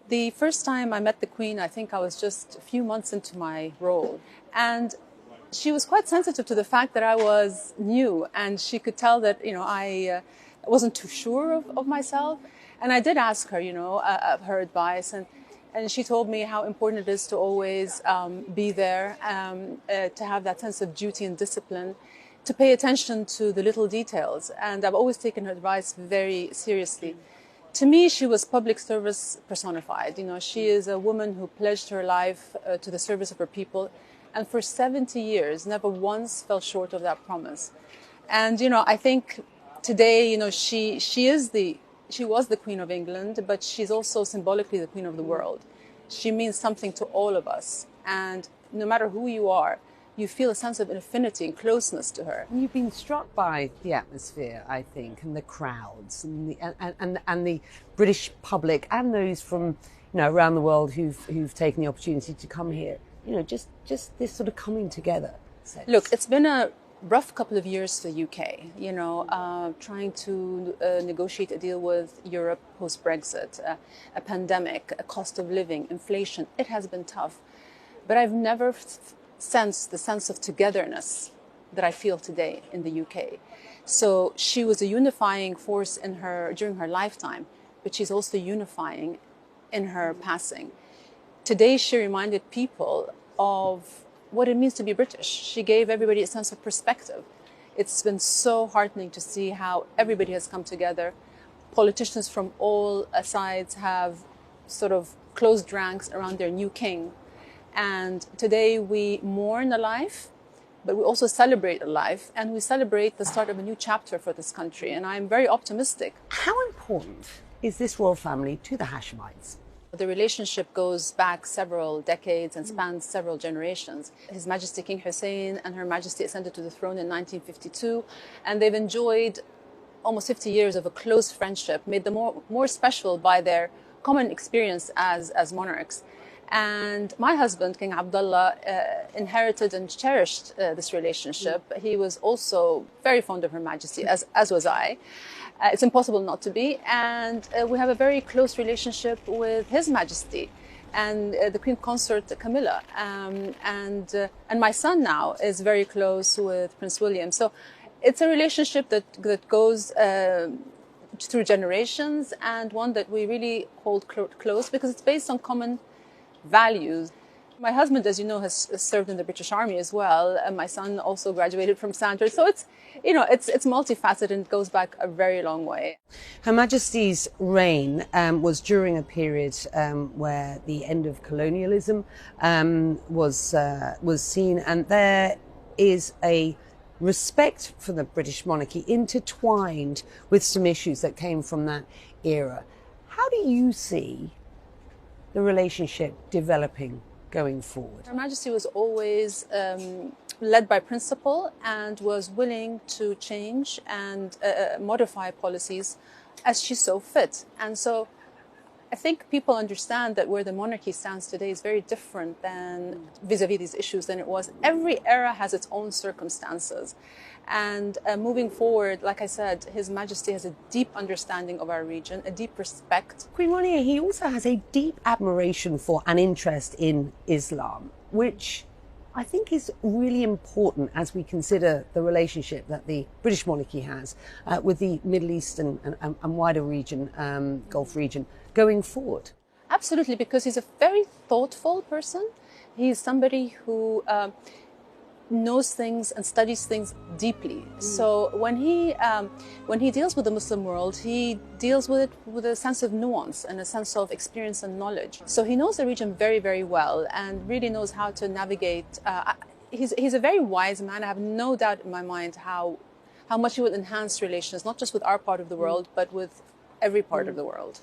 The first time I met the Queen, I think I was just a few months into my role. And she was quite sensitive to the fact that I was new, and she could tell that, I wasn't too sure of myself. And I did ask her, her advice, and she told me how important it is to always be there, to have that sense of duty and discipline, to pay attention to the little details. And I've always taken her advice very seriously. To me, she was public service personified. She is a woman who pledged her life to the service of her people, and for 70 years, never once fell short of that promise. And, I think today, she was the Queen of England, but she's also symbolically the Queen of the world. She means something to all of us. And no matter who you are, you feel a sense of affinity and closeness to her. You've been struck by the atmosphere, I think, and the crowds, and the British public, and those from around the world who've taken the opportunity to come here. Just this sort of coming together sense. Look, it's been a rough couple of years for the UK. Trying to negotiate a deal with Europe post-Brexit, a pandemic, a cost of living, inflation. It has been tough, but I've never sensed the sense of togetherness that I feel today in the UK. So she was a unifying force during her lifetime, but she's also unifying in her passing. Today, she reminded people of what it means to be British. She gave everybody a sense of perspective. It's been so heartening to see how everybody has come together. Politicians from all sides have sort of closed ranks around their new king. And today we mourn a life, but we also celebrate a life, and we celebrate the start of a new chapter for this country. And I'm very optimistic. How important is this royal family to the Hashemites? The relationship goes back several decades and spans several generations. His Majesty King Hussein and Her Majesty ascended to the throne in 1952, and they've enjoyed almost 50 years of a close friendship, made them more special by their common experience as monarchs. And my husband, King Abdullah, inherited and cherished this relationship. He was also very fond of Her Majesty, as was I. It's impossible not to be. And we have a very close relationship with His Majesty and the Queen Consort Camilla. And my son now is very close with Prince William. So it's a relationship that goes through generations, and one that we really hold close because it's based on common values. My husband, as you know, has served in the British Army as well, and my son also graduated from Sandhurst. So it's multifaceted and goes back a very long way. Her Majesty's reign was during a period where the end of colonialism was seen, and there is a respect for the British monarchy intertwined with some issues that came from that era. How do you see the relationship developing going forward? Her Majesty was always led by principle and was willing to change and modify policies as she saw fit. And so I think people understand that where the monarchy stands today is very different than vis-a-vis these issues than it was. Every era has its own circumstances. And moving forward, like I said, His Majesty has a deep understanding of our region, a deep respect. Queen Rania, he also has a deep admiration for and interest in Islam, which I think is really important as we consider the relationship that the British monarchy has with the Middle East and wider region, Gulf region, going forward. Absolutely, because he's a very thoughtful person. He's somebody who knows things and studies things deeply. So when he deals with the Muslim world, he deals with it with a sense of nuance and a sense of experience and knowledge. So he knows the region very, very well and really knows how to navigate. He's a very wise man. I have no doubt in my mind how much he will enhance relations, not just with our part of the world, but with every part of the world.